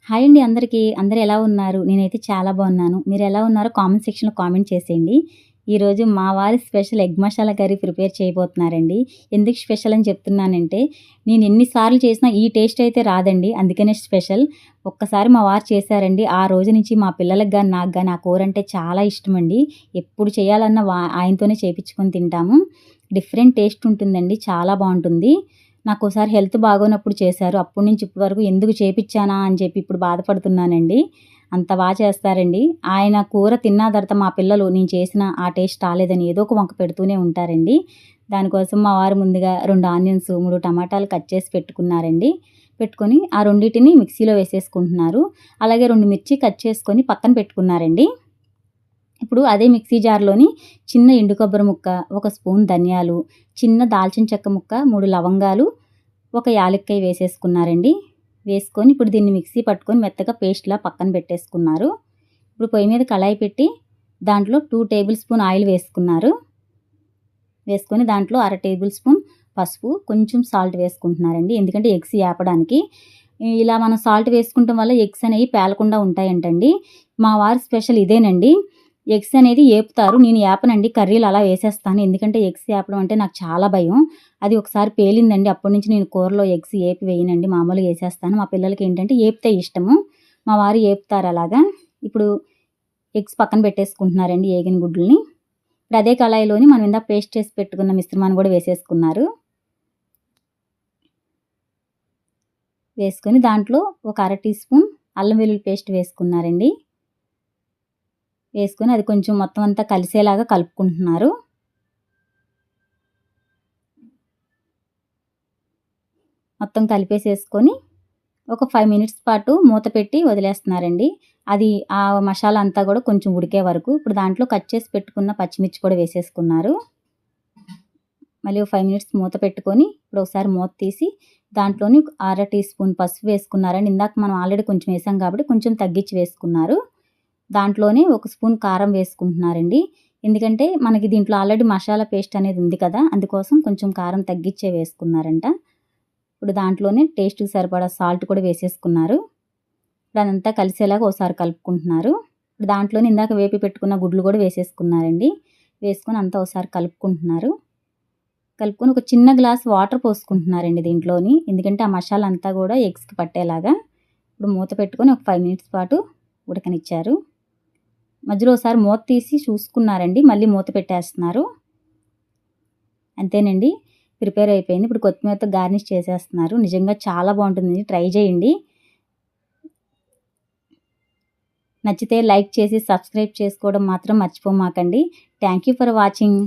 Hi అండి అందరికీ. అందరూ ఎలా ఉన్నారు? నేనైతే చాలా బాగున్నాను. మీరెలా ఉన్నారో కామెంట్ సెక్షన్‌లో కామెంట్ చేసేయండి. ఈరోజు మా వారి special egg masala curry prepare చేయబోతున్నారండి. ఎందుకు స్పెషల్ అని చెప్తున్నానంటే, నేను ఎన్ని సార్లు చేసినా ఈ టేస్ట్ అయితే రాదండి. అందుకనే స్పెషల్. ఒక్కసారి మా వారు చేశారండి. ఆ రోజు నుంచి మా పిల్లలకి గాని, నాకు గాని ఆ కూరంటే చాలా ఇష్టమండి. ఎప్పుడు చేయాలన్నా ఆయనతోనే చేపించుకొని తింటాము. డిఫరెంట్ టేస్ట్ ఉంటుందండి. చాలా బావుంటుంది. నాకోసారి హెల్త్ బాగోనప్పుడు చేశారు. అప్పటి నుంచి ఇప్పటి వరకు ఎందుకు చేపిచ్చానా అని చెప్పి ఇప్పుడు బాధపడుతున్నానండి. అంత చేస్తారండి. ఆయన కూర తిన్న తర్వాత మా పిల్లలు నేను చేసిన ఆ టేస్ట్ రాలేదని ఏదో ఒక వంక పెడుతూనే ఉంటారండి. దానికోసం మా వారు ముందుగా 2 ఆనియన్స్, 3 టమాటాలు కట్ చేసి పెట్టుకున్నారండి. పెట్టుకొని ఆ రెండిటిని మిక్సీలో వేసేసుకుంటున్నారు. అలాగే 2 మిర్చి కట్ చేసుకొని పక్కన పెట్టుకున్నారండి. ఇప్పుడు అదే మిక్సీ జార్‌లోని చిన్న ఎండు కొబ్బరి ముక్క, ఒక స్పూన్ ధనియాలు, చిన్న దాల్చిన చెక్క ముక్క, 3 లవంగాలు, ఒక యాలక్కాయ వేసేసుకున్నారండి. వేసుకొని ఇప్పుడు దీన్ని మిక్సీ పట్టుకొని మెత్తగా పేస్ట్‌లా పక్కన పెట్టేసుకున్నారు. ఇప్పుడు పొయ్యి మీద కళాయి పెట్టి దాంట్లో 2 టేబుల్ స్పూన్ ఆయిల్ వేసుకున్నారు. వేసుకొని దాంట్లో 1/2 టేబుల్ స్పూన్ పసుపు, కొంచెం సాల్ట్ వేసుకుంటున్నారండి. ఎందుకంటే ఎగ్స్ ఏపడానికి. ఇలా మనం సాల్ట్ వేసుకుంటం వల్ల ఎగ్స్ అనేవి పేలకుండా ఉంటాయంటండి. మా వారి స్పెషల్ ఇదేనండి. ఎగ్స్ అనేది ఏపుతారు. నేను ఏపనండి. కర్రీలు అలా వేసేస్తాను. ఎందుకంటే ఎగ్స్ ఏపడం అంటే నాకు చాలా భయం. అది ఒకసారి పేలిందండి. అప్పటి నుంచి నేను కూరలో ఎగ్స్ ఏపి వేయనండి. మామూలుగా ఏసేస్తాను. మా పిల్లలకి ఏంటంటే ఏపితే ఇష్టము. మా వారు ఏపుతారు అలాగా. ఇప్పుడు ఎగ్స్ పక్కన పెట్టేసుకుంటున్నారండి ఏగిన గుడ్లని. ఇప్పుడు అదే కళాయిలోని మనం ఇందాక పేస్ట్ చేసి పెట్టుకున్న మిశ్రమాన్ని కూడా వేసేసుకున్నారు. వేసుకొని దాంట్లో ఒక 1/2 టీ స్పూన్ అల్లం వెల్లుల్లి పేస్ట్ వేసుకున్నారండి. వేసుకొని అది కొంచెం మొత్తం అంతా కలిసేలాగా కలుపుకుంటున్నారు. మొత్తం కలిపేసేసుకొని ఒక 5 మినిట్స్ పాటు మూత పెట్టి వదిలేస్తున్నారండి. అది ఆ మసాలా అంతా కూడా కొంచెం ఉడికే వరకు. ఇప్పుడు దాంట్లో కట్ చేసి పెట్టుకున్న పచ్చిమిర్చి కూడా వేసేసుకున్నారు. మళ్ళీ ఒక 5 మినిట్స్ మూత పెట్టుకొని ఇప్పుడు ఒకసారి మూత తీసి దాంట్లోని 1/2 టీ స్పూన్ పసుపు వేసుకున్నారండి. ఇందాక మనం ఆల్రెడీ కొంచెం వేసాం కాబట్టి కొంచెం తగ్గించి వేసుకున్నారు. దాంట్లోనే ఒక స్పూన్ కారం వేసుకుంటున్నారండి. ఎందుకంటే మనకి దీంట్లో ఆల్రెడీ మసాలా పేస్ట్ అనేది ఉంది కదా! అందుకోసం కొంచెం కారం తగ్గిచ్చే వేసుకున్నారంట. ఇప్పుడు దాంట్లోనే టేస్ట్‌కి సరిపడా సాల్ట్ కూడా వేసేసుకున్నారు. ఇప్పుడు అదంతా కలిసేలాగా ఒకసారి కలుపుకుంటున్నారు. ఇప్పుడు దాంట్లోనే ఇందాక వేపి పెట్టుకున్న గుడ్లు కూడా వేసేసుకున్నారండి. వేసుకొని అంతా ఒకసారి కలుపుకుంటున్నారు. కలుపుకొని ఒక చిన్న గ్లాస్ వాటర్ పోసుకుంటున్నారండి దీంట్లోని. ఎందుకంటే ఆ మసాలా అంతా కూడా ఎగ్స్‌కి పట్టేలాగా. ఇప్పుడు మూత పెట్టుకొని ఒక 5 మినిట్స్ పాటు ఉడకనిచ్చారు. మధ్యలో ఒకసారి మూత తీసి చూసుకున్నారండి. మళ్ళీ మూత పెట్టేస్తున్నారు. అంతేనండి. ప్రిపేర్ అయిపోయింది. ఇప్పుడు కొత్తిమీరతో గార్నిష్ చేసేస్తున్నారు. నిజంగా చాలా బాగుంటుంది. ట్రై చేయండి. నచ్చితే లైక్ చేసి సబ్స్క్రైబ్ చేసుకోవడం మాత్రం మర్చిపోమాకండి. Thank you for watching.